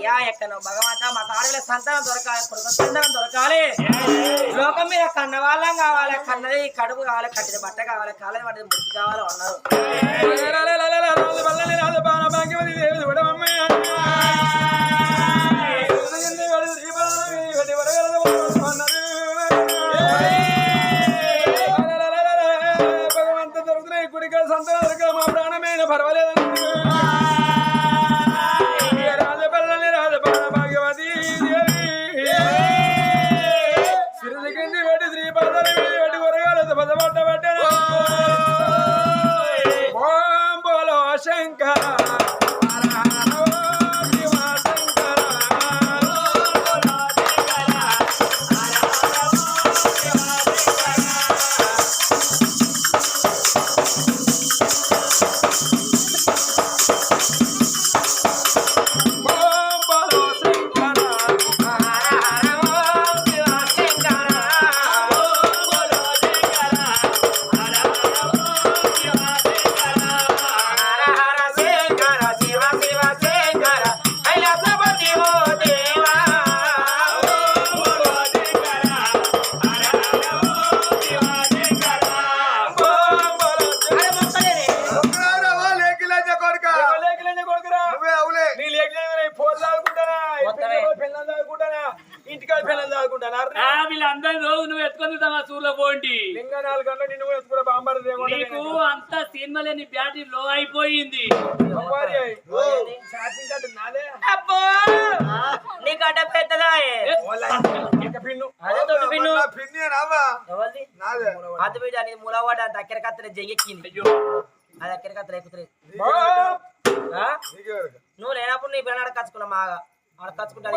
అయ్యా ఎక్కడో భగవంతా మాకు ఆడపిల్ల సంతానం దొరకాలి, కొడుకు సంతానం దొరకాలి. లోకం మీద కన్న వాళ్ళం కావాలి, కన్నది కడుపు కావాలి, కట్టిన బట్ట కావాలి, కాలని పట్టిన మురికి కావాలి అన్నారు. భగవంత దొరుకుతున్నాయి గుడికి సంతానం దొరకదు మా ప్రాణమైన పర్వాలేదు. రాజపల్లని రాజపాల భాగ్యవతి సిరికింది పెట్టి శ్రీపాదాలు పెట్టి ఉరగాలతో పదపడ్డ పెట్టాను. ఓం బోలో శంకర వీళ్ళందరి రోజు నువ్వు ఎత్తుకొని సూర్లో పోండి. నీకు అంత సినిమా లేని బ్యాటరీ లో అయిపోయింది. అబ్బో నీ గడ్డ పెద్దదా అది బిడ్డ నీ మూలవాడ దగ్గర కత్తలే జయ్యెక్కింది. అది దగ్గర కత్తలు ఎక్కుతుంది. నువ్వు లేనప్పుడు నీ పిల్లలు కచ్చుకున్నా మాగా ఆడ కచ్చుకుంటా.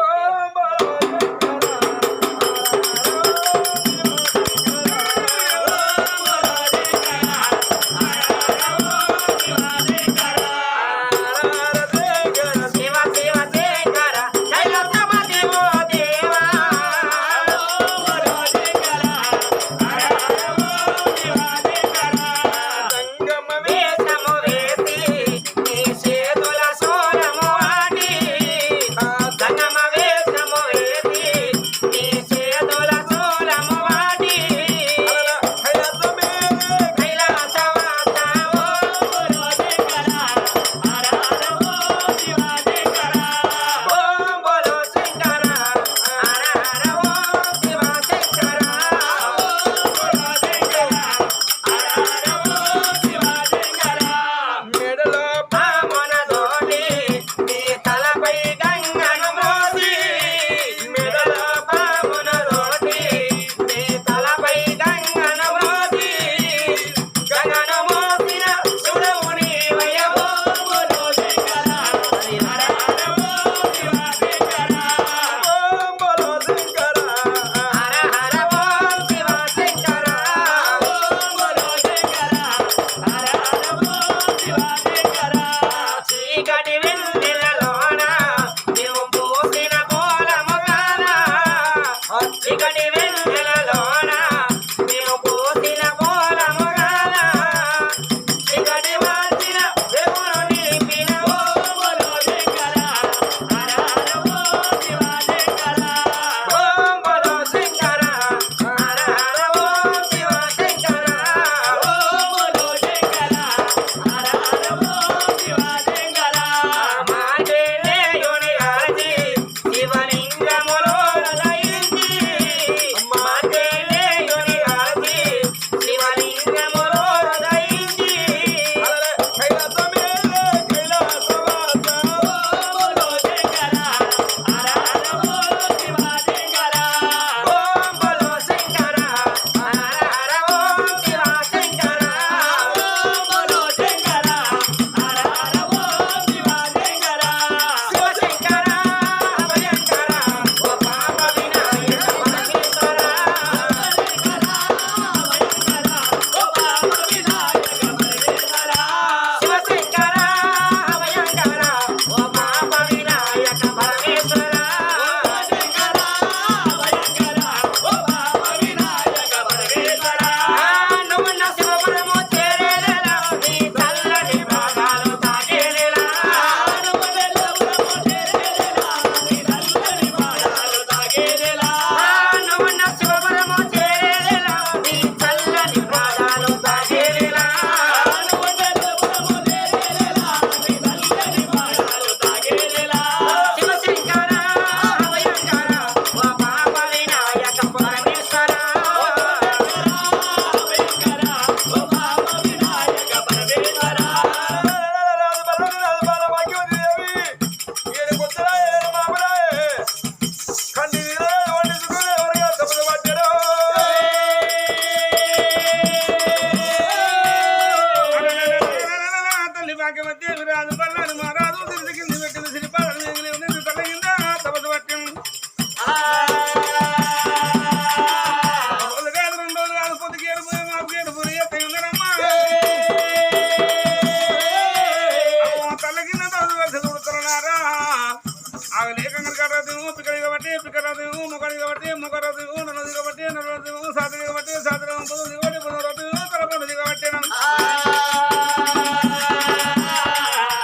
లేకంగా కట్టదు పిక్కడి కాబట్టి పిక్కరాదు మొక్కడి కాబట్టి మొక్కరాదు నన్నది కాబట్టి నన్నది సాధన కాబట్టి సాధన పొంది కాబట్టి పొందరాదు తలపండు కాబట్టి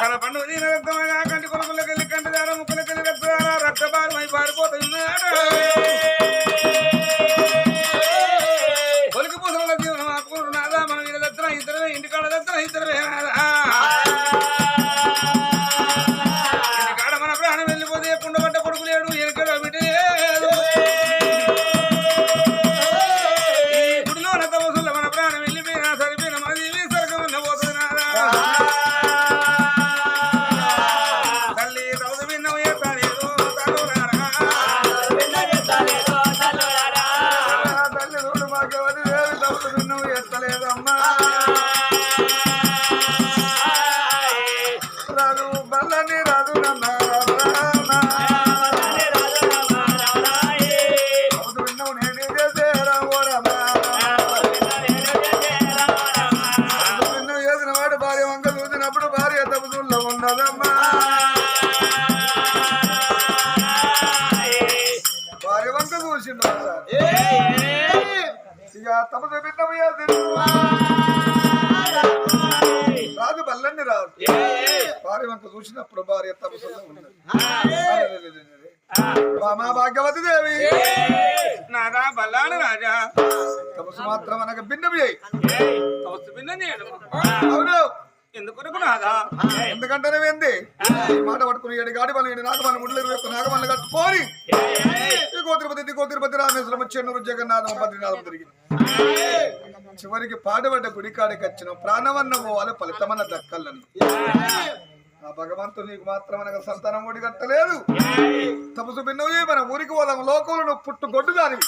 తల పండు రక్తమగా కంటి కొనుక్కులకెళ్ళి కంటి దార ముక్కులకెళ్ళి రక్తపారమై పారిపోతున్నాడు కొలికి పూసల జీవనం ఆకున్నాదా మన వీళ్ళ దత్తన ఇద్దరే ఇంటికాడ దత్తన ఇద్దరే ఇంటికాడ మన ప్రాణం వెళ్ళిపోతే కుండబట్ట కొడుకు లేడు ఎనకడో బిడ్డ గుడిలో తపస్సుల మన ప్రాణం వెళ్ళిపోయినా సరిపోయిన మది సరకమన్న పోతుంది నాదా తల్లి తవదు విన్నవు ఎత్తాలేదో తల్లి రోడ్డు మాకెవరి దేవి తవదు విన్నవు ఎత్తలేదమ్మా రాదు బల్లని రాదు తవదు విన్నవు నేనే చేసేరా ఓరమ్మా విన్నవు చేసిన వాడు భార్య వంక చూసినప్పుడు భార్య తపదుల్లో ఉన్నదమ్మా భార్య వంక చూసిండు సార్ ఇక తపదు విన్నవు రాదు బల్లని రాదు భార్య వంక చూసినప్పుడు భార్య తపస్సులో ఉన్నది మా భాగ్యవతి దేవి నాదా బల్లాను రాజా తపస్సు మాత్రం అనగా భిన్నమి అయి తపస్సు భిన్నం చేయడం అవును ఎందుకు నాదా ఎందుకంటే ఏంది మాట పట్టుకుని ఏడు గాడి బలం ఏడు నాగమల్లి ముడ్లు నాగమల్లి కట్టుకోని దిగో తిరుపతి రామేశ్వరం చెన్నూరు జగన్నాథం బద్రీనాథం తిరిగింది చివరికి పాడబడ్డ గుడికాడికి వచ్చిన ప్రాణవన్న పోవాలి ఫలితమన్న దక్కల్లని ఆ భగవంతుడు నీకు మాత్రం అనగా సంతానం ఓడి కట్టలేదు తపస్సు భిన్నవు మన ఊరికి పోదాం లోకంలో నువ్వు పుట్టు గొడ్డు దాని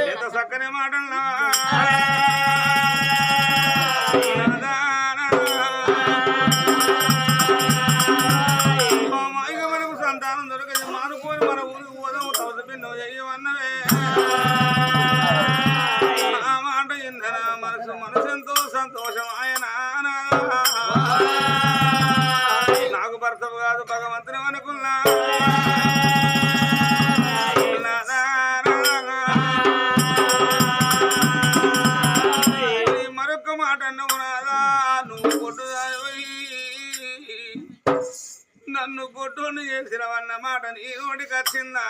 ఎంత చక్కని మాటల్లా మనకు సంతానం దొరకదు మానుకొని మన ఊరికి పోదాం తవస భిన్నవు చేయమన్నవే ఆ మాట ఇందన మనసు ఎంతో సంతోషం ఆయన నాకు భర్త కాదు భగవంతుని అనుకున్నా మరొక మాట అన్నవు నాదా నువ్వు కొట్టుదాని నన్ను కొట్టుని చేసినవన్న మాట నీ నోటికి వచ్చిందా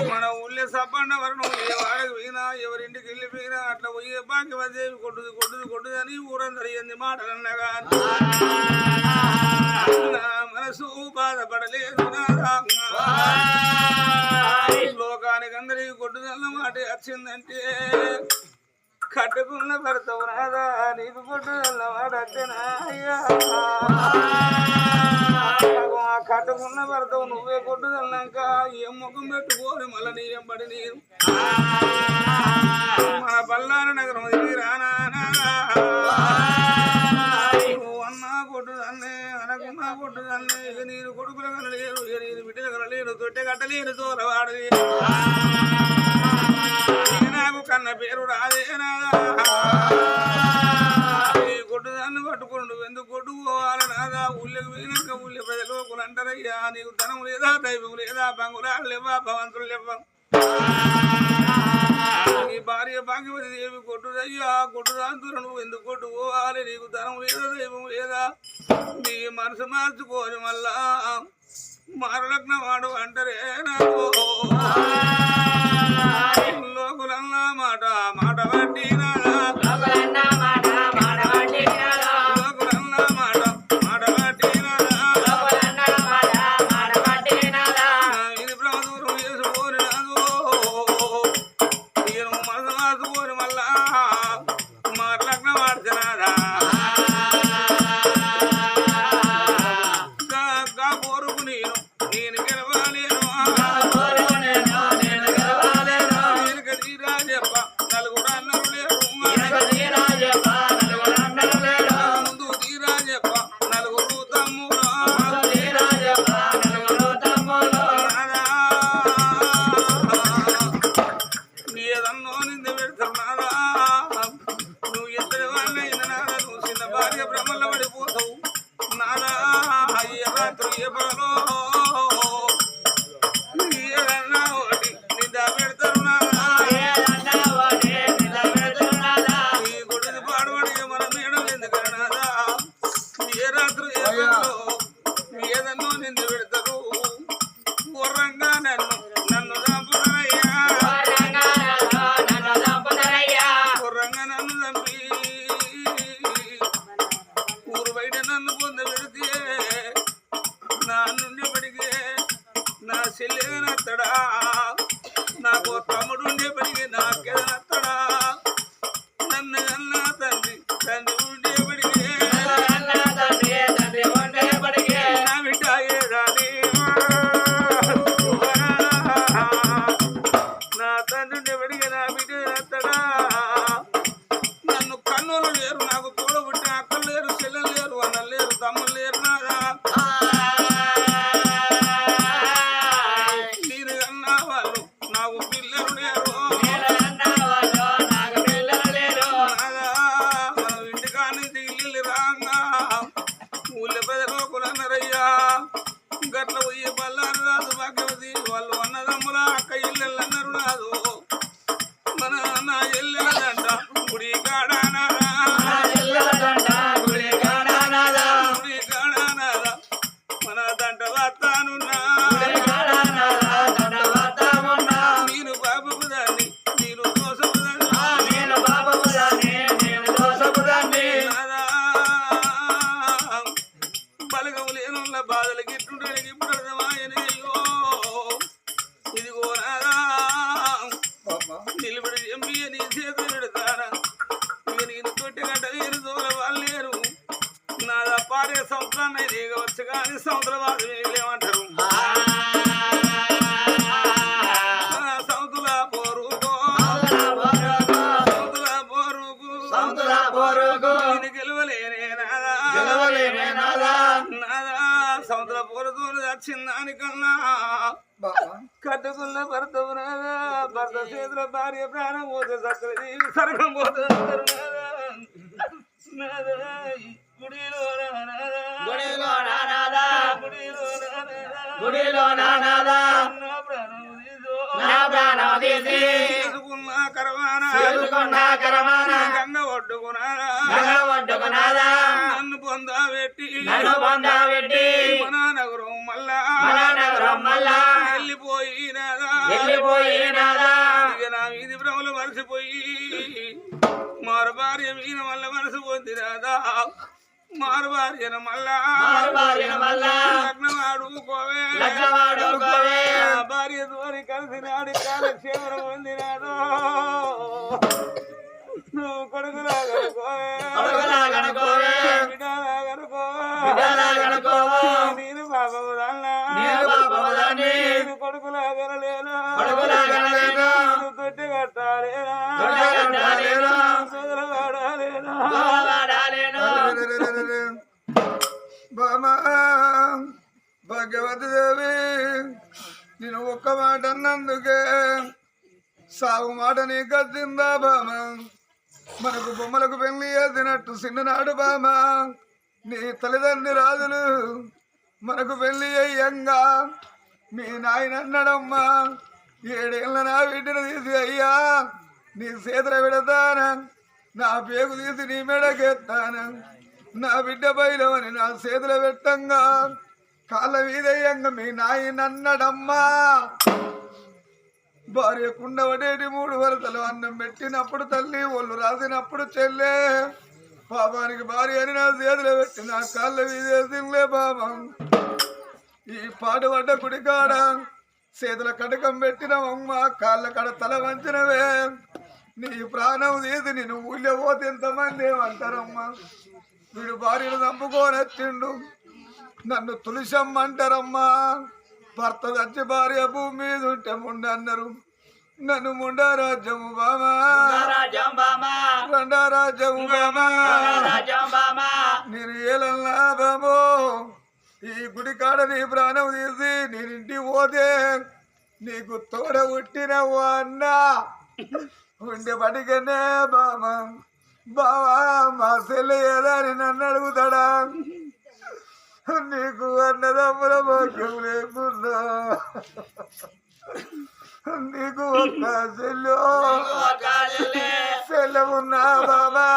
మన ఊళ్ళో సబ్బండ వరకు నువ్వు ఏ వాడకి పోయినా ఎవరింటికి వెళ్ళిపోయినా అట్లా పోయే భాగ్యవదేవి కొట్టుది అని ఊరందరి ఎన్ని మాటలు అన్నగా నా మనసు బాధపడలేదు లోకానికి అందరికి కొట్టుదన్న మాట వచ్చిందంటే కట్టుకున్న భర్తవు నాదా నీకు కొట్టుదన్న మాట వచ్చేనా అయ్యా కట్టుకున్న భర్తవు నువ్వే కొట్టుదన్నాక ఏం ముఖం పెట్టుకోని మళ్ళీ నీ ఎంబడి నీరు మన బల్లారి నగరం తిరిగి రానా నువ్వు అన్నా కొట్టుదన్నే అనకున్నా కొట్టుదన్నే ఇక నీరు కొడుకులు కనలేరు ఇక నీరు బిడ్డలు కనలేరు తొట్టె కట్టలేరు తోరవాడలేరు నాకు కన్న పేరు రాదేనాదా ఈ కొట్టుదాన్ని పట్టుకోండు ఎందుకు కొట్టుకోవాలి నాదా ఊళ్ళకి పోయినాక ఊళ్ళో ప్రజలు ఒకరు అంటారయ్యా నీకు ధనం లేదా దైవం లేదా బంగుళాలు లేవా భవంతులు లేవా నీ భార్య భాగ్యవతి దేవి కొట్టుదయ్యా కొట్టుదాంతులు నువ్వు ఎందుకు కొట్టుకోవాలి నీకు ధనం లేదా దైవం లేదా నీ మనసు మార్చుకోని మళ్ళా మారలగ్న వాడు అంటారే నాకు లోకులన్నా మాట బట్టి లోకులన్నా మాట బట్టి ఇది ప్రభుత్వం చేసుకోని నాదు నేను మనసు మార్చుకోని మళ్ళా మారలగ్న వాడుతున్నారా పోరుకు నేను గెలవాలేను నా ఎల్లెలదంట గుడి కాడానారా గుడి కాడానారా మన దంట వస్తానున్నా నేను బాబుకు దాన్ని నేను దోసపు దాన్ని బలగము లేనున్న బాధలు గిట్టుండడానికి ఇప్పుడు అర్థమాయనయ్యో ఇదిగో నాదా నిలబడి ఎంపీ నీ చేతులు పెడతారా ఇక నేను తొట్టిగడ్డ నేను దూర వాళ్ళేరు నాదా పారే సంవత్సరాన్ని దిగవచ్చు కానీ సంవత్సరం బాధ ఏమంటారు సంతుల పోరుకో నేను గెలవలేనే నాదా సముద్ర పోరుతోని వచ్చిందానికన్నా కట్టుకున్న భర్త భర్త చేతుల భార్య ప్రాణం పోతే సక్కది సరగం పోతే గుడిలో నానాదా నా ప్రాణం తీసి కరవానా గంగ ఒడ్డుకున్నారా నన్ను పొందబెట్టి మన నగరం మళ్ళా వెళ్ళిపోయినాదా ఇక నా వీధి భ్రమలు మరిసిపోయి మారు భార్య మీద మళ్ళీ మనసు పొందిరాదా మారు భార్యను మళ్ళా లగ్నం ఆడుకోవే భార్య తోని కలిసినాడు కాలక్షేమం పొందినాడు నువ్వు కొడుకులాగనుకోవే బిడ్డలాగనుకోవా నేను బాబు నేను కొడుకులాగనలేను తొట్టి కట్టాలేనా బామా భగవతి దేవి నేను ఒక్క మాట అన్నందుకే సాగు మాట నీ కద్దిందా బామ మనకు బొమ్మలకు పెళ్లి చేసినట్టు చిన్ననాడు బామ నీ తల్లిదండ్రి రాజులు మనకు పెళ్లి అయ్యంగా మీ నాయన అన్నాడమ్మా 7 ఏళ్ళ నా బిడ్డను తీసి అయ్యా నీ చేతుల పెడతానా నా పేగు తీసి నీ మెడకెత్తాను నా బిడ్డ బయలువని నా చేతులు పెట్టంగా కాళ్ళ వీదయ్యంగా మీ నాయన అన్నాడమ్మా భార్య కుండవడేటి 3 వరసలు అన్నం పెట్టినప్పుడు తల్లి ఒళ్ళు రాసినప్పుడు చెల్లె పాపానికి భార్య అని నా చేతులు పెట్టి నా కాళ్ళ వీదేసింలే బాబా ఈ పాడుపడ్డ గుడికాడ చేతుల కటకం పెట్టినవమ్మ కాళ్ళ కడ తల వంచినవే నీ ప్రాణం తీసి నేను ఊళ్ళో పోతే ఎంతమంది ఏమంటారమ్మా వీడు భార్యను చంపుకోనొచ్చిండు నన్ను తులసమ్మంటారమ్మా భర్త చచ్చి భార్య భూమి మీద ఉంటే ముండ అన్నారు నన్ను ముండా రాజ్యము బామా రెండా రాజ్యము బామా నేను ఏలన్నా బామో ఈ గుడి కాడ నీ ప్రాణం తీసి నేనింటికి పోతే నీకు తోడ పుట్టినవు అన్నా ఉండే పడికనే బామా బావా మా సెల్లి ఏదా అని నన్ను అడుగుతాడా నీకు అన్నదమ్ముల భాగ్యం లేకున్నా నీకు ఒక్క సెల్లవున్నా బాబా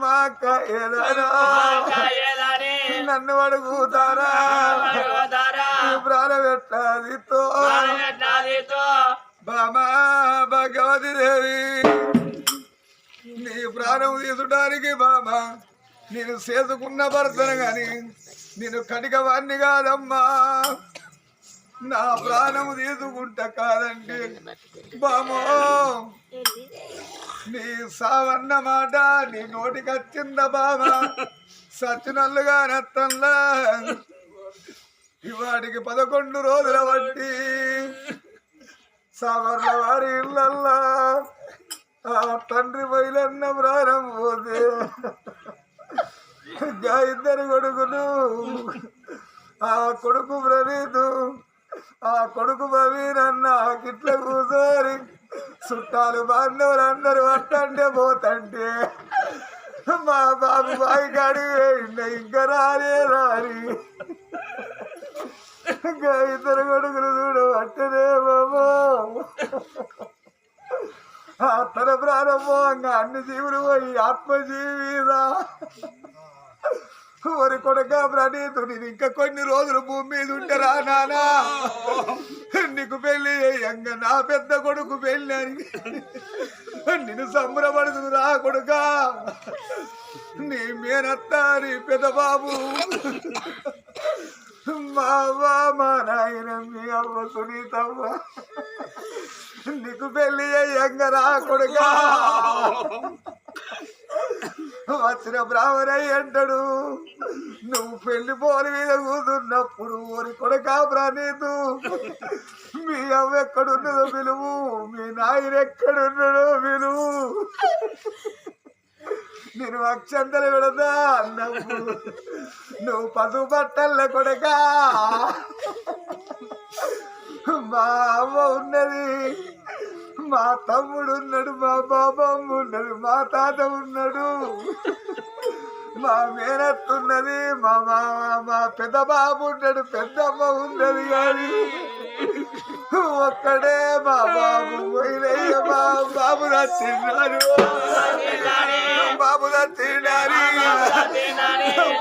మా అక్క ఏదానా నన్ను అడుగుతారా ప్రాణం ఎట్లాదితో బామా భగవతి దేవి నీ ప్రాణం తీసుడానికి బామా నేను చేసుకున్న భర్తను గాని నేను కటికవాణ్ణి కాదమ్మా నా ప్రాణం తీసుకుంటా కాదండి బామో నీ సావన్న మాట నీ నోటికి వచ్చిందా బాబా సచ్చినల్లుగా నత్తంలా ఇవాడికి 11 రోజుల బట్టి సావర్ల వారి ఇళ్ళల్లా ఆ తండ్రి బయలన్న ప్రాణం పోతే ఇద్దరు కొడుకులు ఆ కొడుకు ప్రణీతు ఆ కొడుకు బవీనన్న కిట్ల కూర్చోని చుట్టాలు బాంధవులు అందరూ వస్తంటే పోతంటే మా బాబు బాయి కాడికి ఇంకా రాని ఇంకా ఇద్దరు కొడుకులు చూడ పట్టనే బాబు తన ప్రారంభంగా అన్ని జీవులు పోయి ఆత్మజీవిదా ఒరి కొడుక ప్రణీతు నేను ఇంకా కొన్ని రోజులు భూమి మీద ఉంటారా నానా నీకు పెళ్లి అయ్యంగా నా పెద్ద కొడుకు పెళ్ళి అని నిన్ను సంబరపడుతుంది రా కొడుక నీ మేనత్త నీ పెద్ద బాబు మా మా నాయన మీ అవ్వ సునీతవ్వ నీకు పెళ్లి అయ్యంగా రా కొడుక వచ్చిన బ్రాహ్మణయ్య అంటాడు నువ్వు పెళ్లి పోలి మీద కూతున్నప్పుడు ఊరి కొడుక ప్రణీతు మీ అవ్వ ఎక్కడున్నదో పిలువు మీ నాయన ఎక్కడున్నాడో పిలువు నేను అక్షంతలు పెడదా అన్నప్పుడు నువ్వు పసు బట్టల కొడుక మా అవ్వ ఉన్నది మా తమ్ముడు ఉన్నాడు మా బాబమ్మ ఉన్నది మా తాత ఉన్నాడు మా మేనత్త ఉన్నది మా పెద్ద బాబు ఉన్నాడు పెద్దమ్మ ఉన్నది కానీ ఒక్కడే మా బాబు పోయినయ్య మా బాబు తిన్నాడు బాబు తిన్నాడు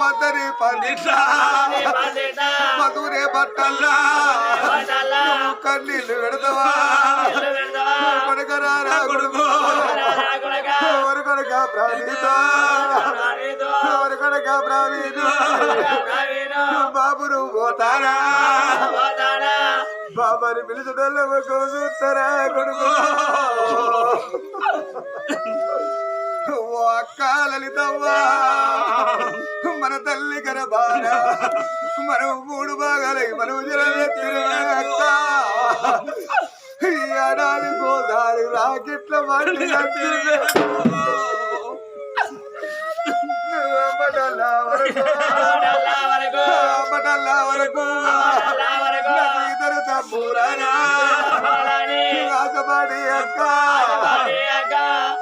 మదరి పండిట్లా మధురే బట్టల్లా కన్నీళ్ళు పెడతావా కొడుకరా కొడుకు ఎవరు కొడుక ప్రాణీత ఎవరు కొడుక ప్రాణీత బాబు నువ్వు పోతారా బాబాని పిలిచడల్లో చూస్తారా కొడుకు ఓ అక్క లలితవ్వా మన తల్లి గర్భాన మనం 3 భాగాలై మనం జలవెత్తిన అక్క ఈ ఏడాది గోదారి రాకెట్ల మట్టి బటల్లా వరకు ఇద్దరు తమ్మురానా రాజబాడి అక్క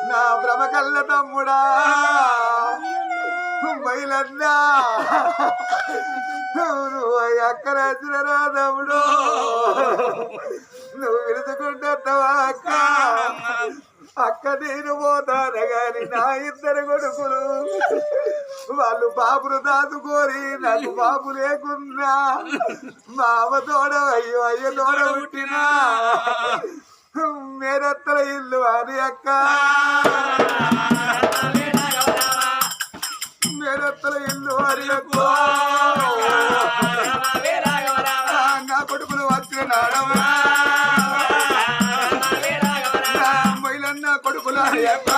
నా భ్రమకల్ల తమ్ముడా బయలన్నా నువ్వు అక్క రాసిన రా తమ్ముడు నువ్వు విరుచుకుంటున్నావా అక్క అక్క నేను పోతాను గాని నా ఇద్దరు కొడుకులు వాళ్ళు బాబును దాచుకోరి నాకు బాబు లేకున్నా మా అమ్మ తోడ అయ్యో తోడ పుట్టినా మేరత్తల ఇల్లు అని అక్క మేరత్తల ఇల్లు అని అక్క నా కొడుకులు వచ్చిన నాడమా మైలన్న కొడుకుల అక్క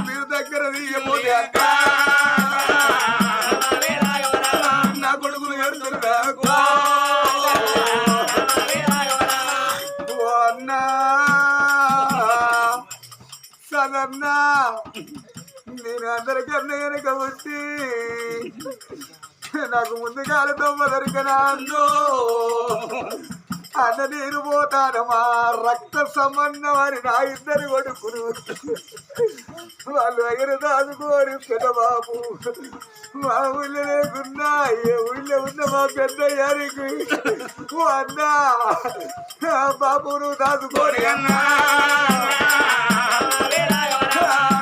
మీరు దగ్గర తీయపోతే అక్క నా కొడుకులు ఎడుతున్నారు అన్నా సదన్నా నేను అందరికన్నా కనుక వచ్చి నాకు ముందుగాలతో మొదరికనా అందో అన్న నేను పోతాను మా రక్త సంబంధం అని నా ఇద్దరు కొడుకులు వాళ్ళు ఎగరు దాచుకోని పెద్ద బాబు మా ఊళ్ళో లేకున్నా ఏ ఊళ్ళో ఉన్న మా పెద్దయ్యారికి అన్నా బాబు నువ్వు దాచుకోని అన్నా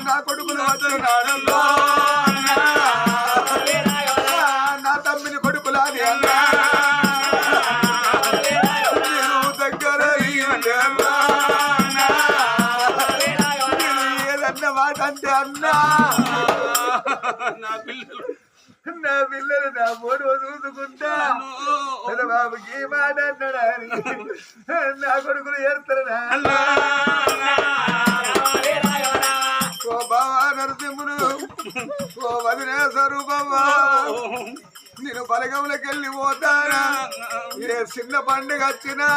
నా కొడుకులు వచ్చినాడల్లో నా తమ్మిని కొడుకులాది అన్నా ఏదన్న మాట అంటే అన్నా నా పిల్లలు నా ఫోటో చూసుకుంటా బాబుకి మాట అన్నాడు నా కొడుకులు ఏడుతారా ఓ బావా నరసింహుడు ఓ వదిలే స్వరూపమ్మా నేను బలగంలోకి వెళ్ళి పోతానా ఏ చిన్న పండుగ వచ్చినా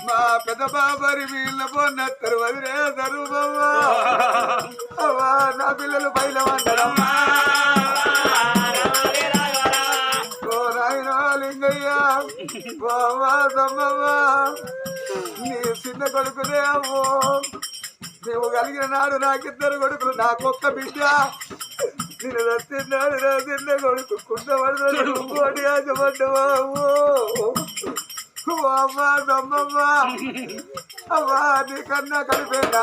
మా పెద్ద బాబారి వీళ్ళ పోన్నత్తరు వదిలే స్వరూపమ్మా అవ్వా నా పిల్లలు బయలుమంటారమ్మా ఓ నాయనా లింగయ్య ఓ సమ్మమ్మ నీ చిన్న కొడుకునే అమ్మో నువ్వు కలిగిన నాడు నాకిద్దరు కొడుకులు నాకొక్క బిడ్డ నేను రచ్చిన్నాడు నా చిన్న కొడుకు కుండబడి ఆశపడ్డవా ఓ అమ్మా దమ్మమ్మ అమ్మా నీకన్నా కలిపేదా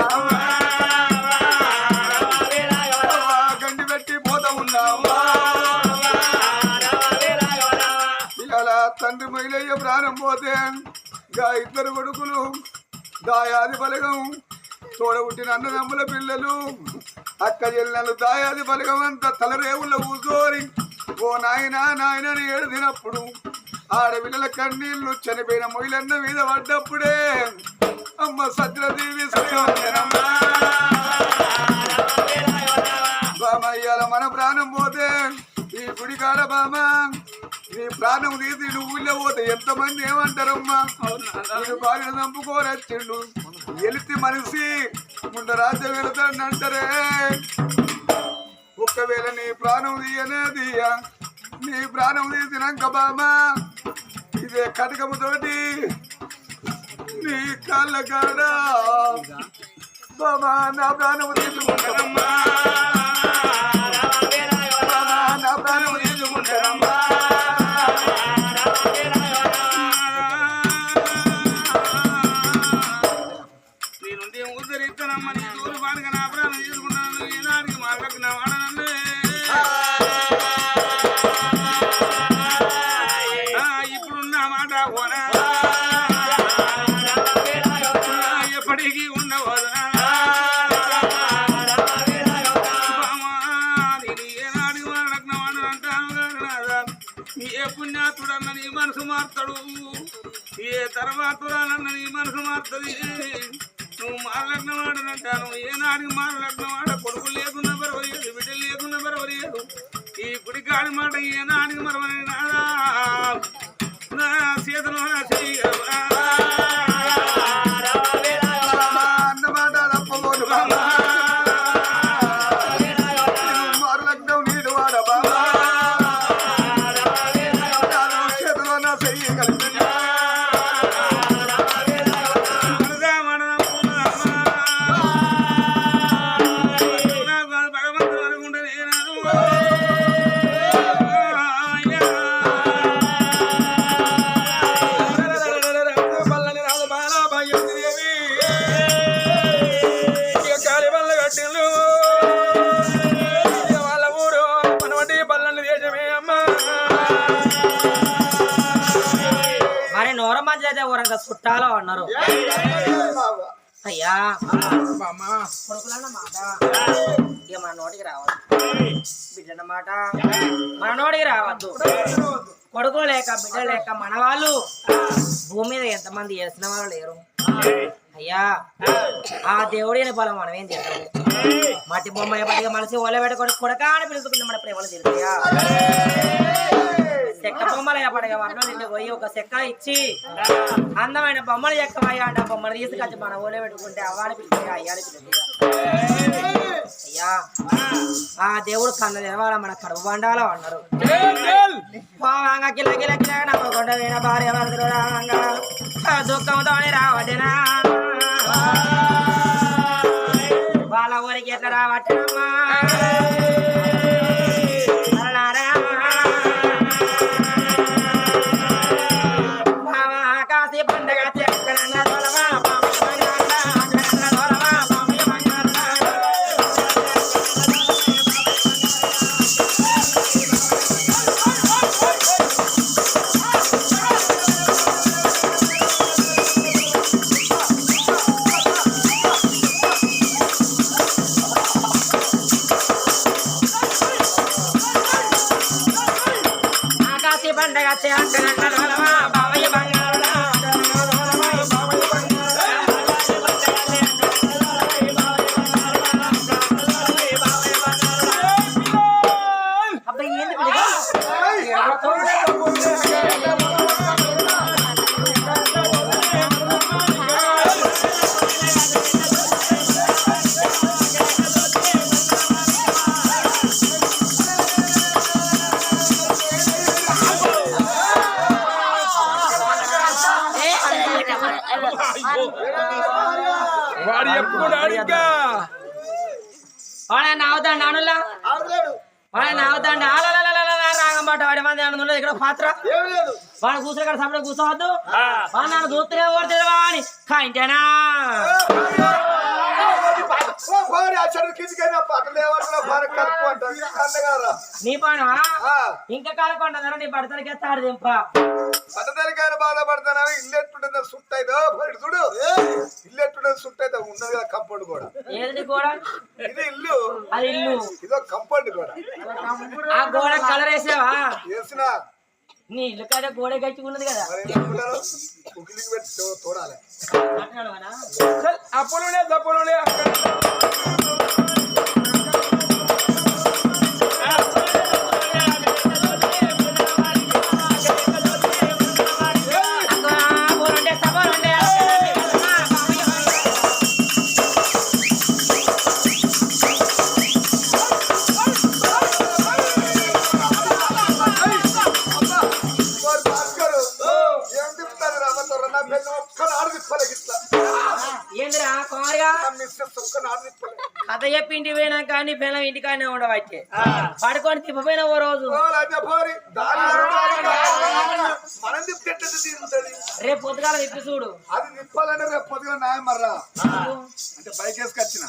గండి పెట్టి పోతా ఉన్నావా ఇలా తండ్రి మైలయ్య ప్రాణం పోతే గా ఇద్దరు కొడుకులు దాయాది బలగం తోడబుట్టిన అన్నదమ్ముల పిల్లలు అక్క చెల్లెలు దాయాది బలగం అంతా తలరేవుల కూర్చోరి ఓ నాయనా నాయనని ఏడినప్పుడు ఆడపిల్లల కన్నీళ్లు చనిపోయిన మొయిలన్న మీద పడ్డప్పుడే అమ్మ సత్యదేవి బామయ్యాల మన ప్రాణం పోతే ఈ గుడి కాడ బామ నీ ప్రాణం తీసి నువ్వు ఊళ్ళో పోతే ఎంతమంది ఏమంటారమ్మా నేను భార్యను చంపుకోరచ్చిండు వెళితే మనిషి ముందు రాజ్యం వెళతాడు అంటారే ఒక్కవేళ నీ ప్రాణం తీయనే తీయ నీ ప్రాణం తీసినాక బామా ఇదే కటకముతోటి నీ కాళ్ళ కాడ బామా నా ప్రాణం తీసుకుంటారమ్మా నా ప్రాణం తీసుకుంటారమ్మా నేనుంటే ఉద్దరిస్తానమ్మా నీ దూరు పాడుగా నా ప్రాణం తీసుకుంటాను ఈనాడికి మాట్లాడిన వాడనన్ను ఇప్పుడున్న మాట పోనా ఎప్పటికీ ఉండవదనా నేను ఏనాడికి మాట్లాడిన వాడు అంటాను ఏ పుణ్యాతుడన్న నీ మనసు మారుతాడు ఏ తర్వాతురాలన్న నీ మనసు మారుతుంది నువ్వు మారలగ్న వాడనంటాను ఏనాడికి మారలగ్న వాడ కొడుకు లేకున్నా బరవలేదు బిడ్డ లేకున్నా బరవలేదు ఈ గుడికాడి మాట ఏనాడికి మరవని నాదా నా చేతిలో అన్నమాట తప్పబోదు మారులగ్నం నీడు వాడ బాబా చేతిలో నా చెయ్యి కలిపి భగవంతుడు అనుకుంటే నేను పల్లని రాదు బాలా భాగ్యదేవి కాలి పల్ల కట్టిల్లు వాళ్ళ ఊరు మనవటి పల్లని దేశమే అమ్మా మరి నోరం మంచి అయితే ఊరంతా చుట్టాలో అన్నారు అయ్యా కొడుకులన్న మాట ఇక మన నోటికి రావద్దు బిడ్డన్న మాట మన నోటికి రావద్దు కొడుకులు లేక బిడ్డ లేక మన వాళ్ళు భూమి మీద ఎంతమంది చేసిన వాళ్ళు లేరు అయ్యా ఆ దేవుడిని పొలం మనం ఏం చేద్దాము మట్టి బొమ్మ ఎప్పటిగా మనిషి ఒల పెట్టుకొని కొడక అని పిలుచుకుంటే మన ప్రేమలు తిరుగుతాయా చెక్క బొమ్మలు ఎప్పటిగా వాటిలో నిండి పోయి ఒక చెక్క ఇచ్చి అందమైన బొమ్మలు చెక్కవయ్యా అంటే ఆ బొమ్మలు తీసుకొచ్చి మన ఓలే పెట్టుకుంటే అవ్వాని పిలుస్తాయా అయ్యాని పిలుస్తాయా అయ్యా ఆ దేవుడు కన్న తెరవాల మన కడుపు బండాలో అన్నారు కిల కిల కిల నమ్మకుండా వేణ భార్య వరదలు రావంగా దుఃఖంతో రావటనా వాళ్ళ ఊరికి ఎట్లా రావటనమ్మా కాశీ పండగ వాడు ఎప్పుడు అడిగా వాడే నావుతాండి అనులా వాడే నావుతాండి రాగ మాట వాడి మంది ఏమన్నా ఉన్నది ఇక్కడ పాత్ర ఏం లేదు వాడు కూర్చొని ఇక్కడ సపరేట్ కూర్చోవద్దు వాడు నన్ను చూస్తూనే ఓడితే అని కాయింటేనా నీ పాను ఇంకా కాలకొండ నీ పడతలకి ఎత్తాడు దింప పట్టదలికాయన బాధపడతానా ఇల్లు ఎట్టుంటుంది సుట్టు అయితే చూడు ఇల్లు ఎట్టుంటుంది సుట్టు అయితే ఉన్నది కదా కంపౌండ్ కూడా ఏది కూడా ఇది ఇల్లు అది ఇల్లు ఇదో కంపౌండ్ కూడా ఆ గోడ కలర్ వేసావా వేసిన నీ ఇల్లు కదా గోడ గచ్చి ఉన్నది కదా ఉకిలికి పెట్టి తోడాలి అప్పులునే తప్పులునే ఏందిరా కుమారిగా కథ చెప్పి ఇంటికి పోయినా కానీ బెల్లం ఇంటికానే ఉండవచ్చే పడుకొని తిప్పపోయినా ఓ రోజు రేపు పొద్దుగాల తిప్పి చూడు అది నిప్పాలంటే రేపు పొద్దుగా న్యాయం మర్రా అంటే బైక్ వేసుకొచ్చిన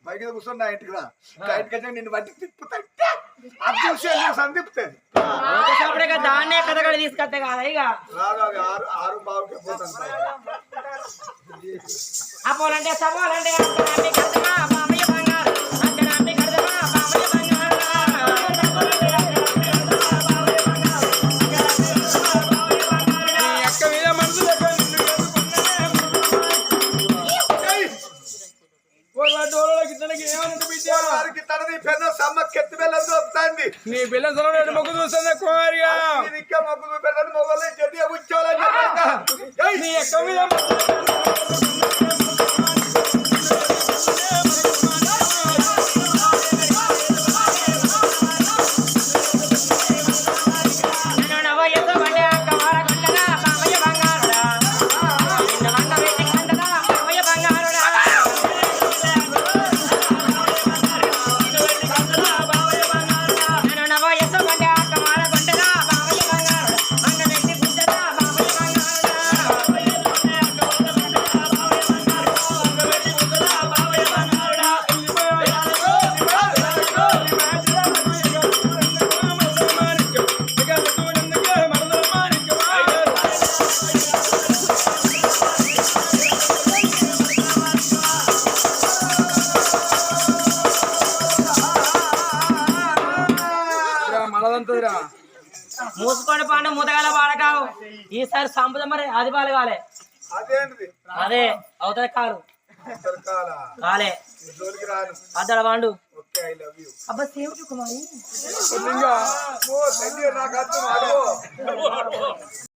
బైక్ మీద కూర్చొని నా ఇంటికి రా ఇంటికి వచ్చి నిన్ను బట్టి తిప్పుతాయి అది చూసి సందిపుతుంది అప్పుడే దాన్నే కథగడి తీసుకొస్తే కాదా ఇక రాదు ఆరు బావుకి పోతాను అపోలంటే సపోలంటే బామయ్య బంగారు అంటే నమ్మి కడదమా బామయ్య బంగారు అక్క మీద మనసు తనది పెద్ద సమ్మకి ఎత్తి వెళ్ళని చూపుతాంది నీ పిల్ల సొలడు మొగ్గు చూస్తుంది కుమారిగా ఇంకా మొగ్గు చూపెట్టని మొగలు గట్టిగా కూర్చోవాలని నీ అక్క మీద మూసుకొని పాండ ముతగాల పాడకావు ఈసారి సంపద మరి అది పాలగాలే అదేంటిది అదే అవుతుంది కారు కాలే జోలికి రాను అద్దడ వాండు ఓకే ఐ లవ్ యూ అబ్బా సేవటి కుమారి నాకు అర్థం